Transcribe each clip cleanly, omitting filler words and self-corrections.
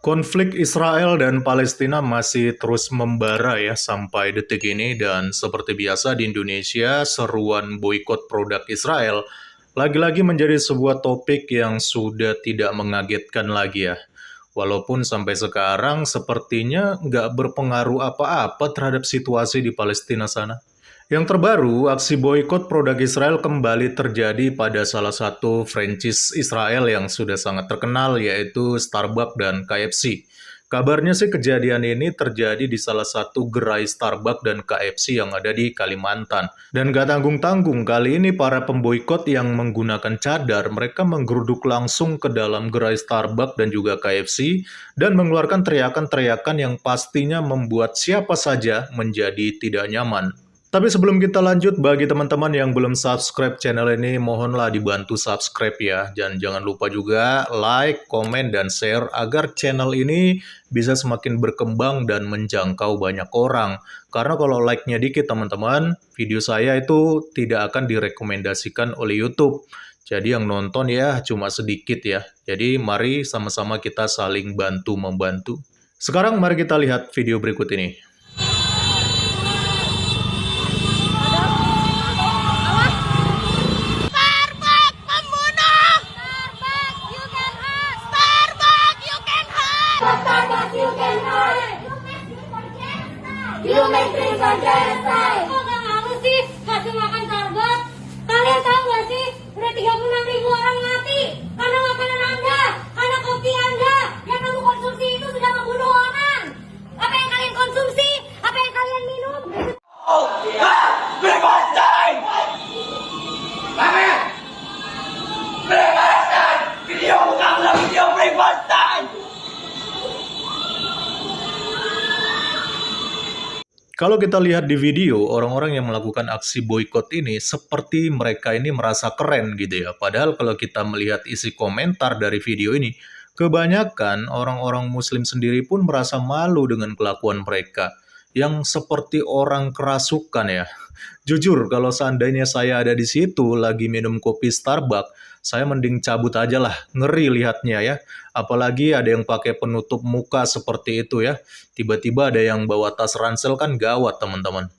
Konflik Israel dan Palestina masih terus membara ya sampai detik ini, dan seperti biasa di Indonesia, seruan boikot produk Israel lagi-lagi menjadi sebuah topik yang sudah tidak mengagetkan lagi ya. Walaupun sampai sekarang sepertinya nggak berpengaruh apa-apa terhadap situasi di Palestina sana. Yang terbaru, aksi boikot produk Israel kembali terjadi pada salah satu franchise Israel yang sudah sangat terkenal, yaitu Starbucks dan KFC. Kabarnya sih kejadian ini terjadi di salah satu gerai Starbucks dan KFC yang ada di Kalimantan. Dan gak tanggung-tanggung, kali ini para pemboikot yang menggunakan cadar, mereka menggeruduk langsung ke dalam gerai Starbucks dan juga KFC, dan mengeluarkan teriakan-teriakan yang pastinya membuat siapa saja menjadi tidak nyaman. Tapi sebelum kita lanjut, bagi teman-teman yang belum subscribe channel ini, mohonlah dibantu subscribe ya. Dan jangan lupa juga like, komen, dan share agar channel ini bisa semakin berkembang dan menjangkau banyak orang. Karena kalau like-nya dikit teman-teman, video saya itu tidak akan direkomendasikan oleh YouTube. Jadi yang nonton ya cuma sedikit ya. Jadi mari sama-sama kita saling bantu-membantu. Sekarang mari kita lihat video berikut ini. You make things on genocide. Kok gak malu sih kasih makan Starbucks? Kalian tahu gak sih udah 36.000 orang mati karena makanan Anda, karena kopi Anda yang kamu konsumsi itu sudah membunuh orang. Apa yang kalian konsumsi? Apa yang kalian minum? Bebaskan! Kami! Bebaskan! Video bukan video bebaskan! Kalau kita lihat di video, orang-orang yang melakukan aksi boykot ini seperti mereka ini merasa keren gitu ya. Padahal kalau kita melihat isi komentar dari video ini, kebanyakan orang-orang muslim sendiri pun merasa malu dengan kelakuan mereka. Yang seperti orang kerasukan ya. Jujur, kalau seandainya saya ada di situ lagi minum kopi Starbucks, saya mending cabut aja lah, ngeri lihatnya ya. Apalagi ada yang pakai penutup muka seperti itu ya. Tiba-tiba ada yang bawa tas ransel, kan gawat teman-teman.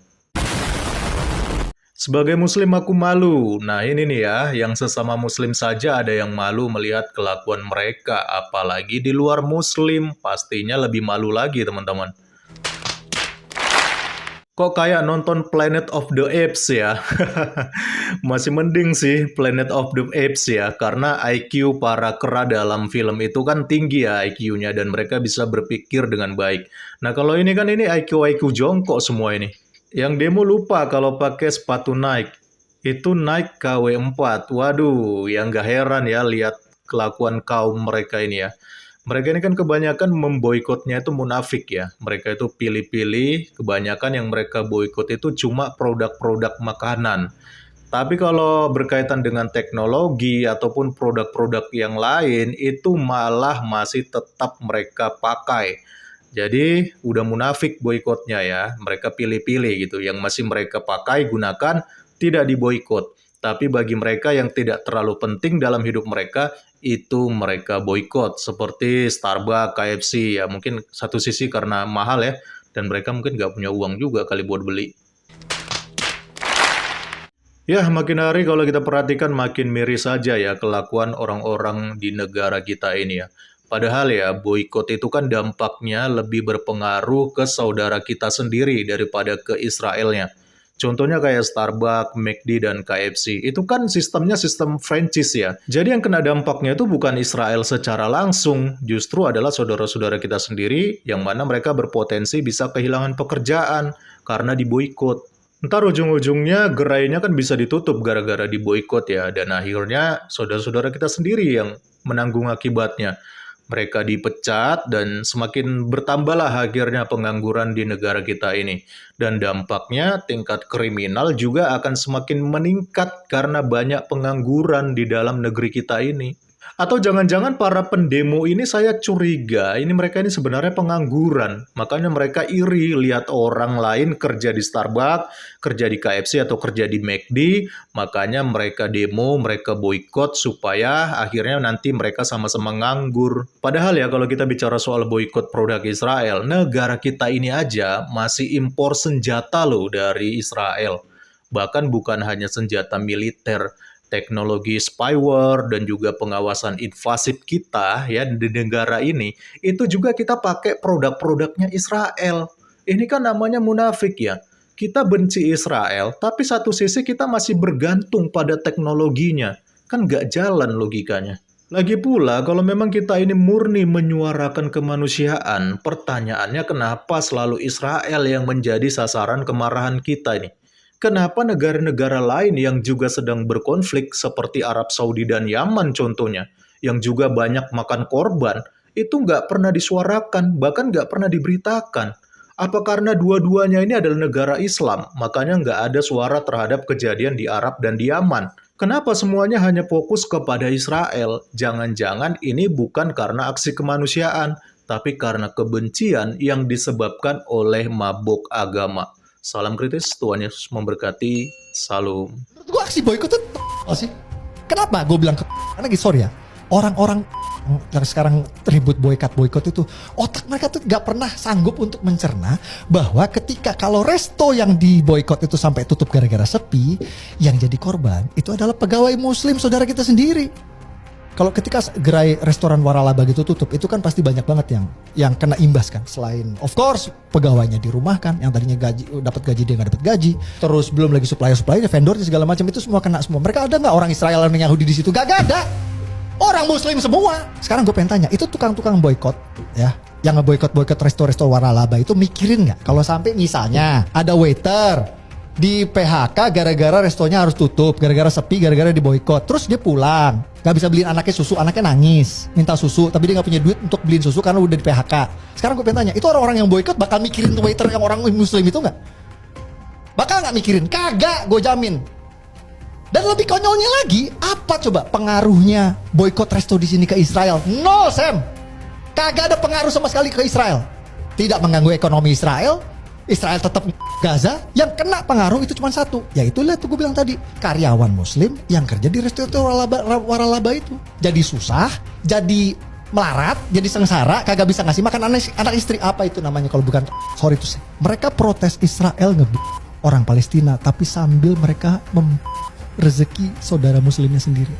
Sebagai muslim aku malu. Nah ini nih ya, yang sesama muslim saja ada yang malu melihat kelakuan mereka. Apalagi di luar muslim, pastinya lebih malu lagi teman-teman. Kok kayak nonton Planet of the Apes ya? Masih mending sih Planet of the Apes ya, karena IQ para kera dalam film itu kan tinggi ya IQ-nya, dan mereka bisa berpikir dengan baik. Nah kalau ini kan ini IQ jongkok semua ini. Yang demo lupa kalau pakai sepatu Nike. Itu Nike KW4. Waduh, yang gak heran ya lihat kelakuan kaum mereka ini ya. Mereka ini kan kebanyakan memboikotnya itu munafik ya. Mereka itu pilih-pilih, kebanyakan yang mereka boikot itu cuma produk-produk makanan. Tapi kalau berkaitan dengan teknologi ataupun produk-produk yang lain, itu malah masih tetap mereka pakai. Jadi udah munafik boikotnya ya. Mereka pilih-pilih gitu. Yang masih mereka pakai, gunakan, tidak diboikot. Tapi bagi mereka yang tidak terlalu penting dalam hidup mereka, itu mereka boikot. Seperti Starbucks, KFC, ya mungkin satu sisi karena mahal ya, dan mereka mungkin nggak punya uang juga kali buat beli. Ya, makin hari kalau kita perhatikan makin miris saja ya kelakuan orang-orang di negara kita ini ya. Padahal ya, boikot itu kan dampaknya lebih berpengaruh ke saudara kita sendiri daripada ke Israelnya. Contohnya kayak Starbucks, McD, dan KFC. Itu kan sistemnya sistem franchise ya. Jadi yang kena dampaknya itu bukan Israel secara langsung. Justru adalah saudara-saudara kita sendiri yang mana mereka berpotensi bisa kehilangan pekerjaan karena diboikot. Ntar ujung-ujungnya gerainya kan bisa ditutup gara-gara diboikot ya. Dan akhirnya saudara-saudara kita sendiri yang menanggung akibatnya. Mereka dipecat dan semakin bertambahlah akhirnya pengangguran di negara kita ini. Dan dampaknya tingkat kriminal juga akan semakin meningkat karena banyak pengangguran di dalam negeri kita ini. Atau jangan-jangan para pendemo ini saya curiga, ini mereka ini sebenarnya pengangguran. Makanya mereka iri lihat orang lain kerja di Starbucks, kerja di KFC atau kerja di McD. Makanya mereka demo, mereka boikot supaya akhirnya nanti mereka sama-sama nganggur. Padahal ya kalau kita bicara soal boikot produk Israel, negara kita ini aja masih impor senjata loh dari Israel. Bahkan bukan hanya senjata militer, teknologi spyware dan juga pengawasan invasif kita ya di negara ini, itu juga kita pakai produk-produknya Israel. Ini kan namanya munafik ya. Kita benci Israel, tapi satu sisi kita masih bergantung pada teknologinya. Kan nggak jalan logikanya. Lagi pula, kalau memang kita ini murni menyuarakan kemanusiaan, pertanyaannya kenapa selalu Israel yang menjadi sasaran kemarahan kita ini? Kenapa negara-negara lain yang juga sedang berkonflik seperti Arab Saudi dan Yaman contohnya, yang juga banyak makan korban, itu nggak pernah disuarakan, bahkan nggak pernah diberitakan. Apa karena dua-duanya ini adalah negara Islam, makanya nggak ada suara terhadap kejadian di Arab dan di Yaman? Kenapa semuanya hanya fokus kepada Israel? Jangan-jangan ini bukan karena aksi kemanusiaan, tapi karena kebencian yang disebabkan oleh mabuk agama. Salam kritis, Tuhan Yesus memberkati. Salam. Menurut gue aksi boykot itu sih. Kenapa gue bilang karena sorry ya, orang-orang yang sekarang ribut boykot itu otak mereka tuh gak pernah sanggup untuk mencerna bahwa ketika kalau resto yang di boykot itu sampai tutup gara-gara sepi, yang jadi korban itu adalah pegawai muslim saudara kita sendiri. Kalau ketika gerai restoran waralaba gitu tutup, itu kan pasti banyak banget yang kena imbas kan. Selain of course pegawainya dirumahkan, yang tadinya dapat gaji dia nggak dapat gaji, terus belum lagi supplier vendornya segala macam itu semua kena semua. Mereka ada nggak orang Israel dan Yahudi di situ? Gak ada. Orang Muslim semua. Sekarang gue pengen tanya, itu tukang-tukang boykot ya, yang nge-boykot resto-resto waralaba itu mikirin nggak kalau sampai misalnya ada waiter di PHK gara-gara restonya harus tutup, gara-gara sepi, gara-gara diboykot. Terus dia pulang, gak bisa beliin anaknya susu, anaknya nangis, minta susu, tapi dia gak punya duit untuk beliin susu karena udah di PHK. Sekarang gue pengen tanya, itu orang-orang yang boykot bakal mikirin waiter yang orang muslim itu gak? Bakal gak mikirin? Kagak, gue jamin. Dan lebih konyolnya lagi, apa coba pengaruhnya boykot resto di sini ke Israel? No, Sam. Kagak ada pengaruh sama sekali ke Israel. Tidak mengganggu ekonomi Israel. Israel tetap Gaza, yang kena pengaruh itu cuma satu, yaitu lihat tuh gue bilang tadi, karyawan muslim yang kerja di resto waralaba itu. Jadi susah, jadi melarat, jadi sengsara, kagak bisa ngasih makan anak istri. Apa itu namanya kalau bukan, sorry tuh, mereka protes Israel orang Palestina, tapi sambil mereka rezeki saudara muslimnya sendiri.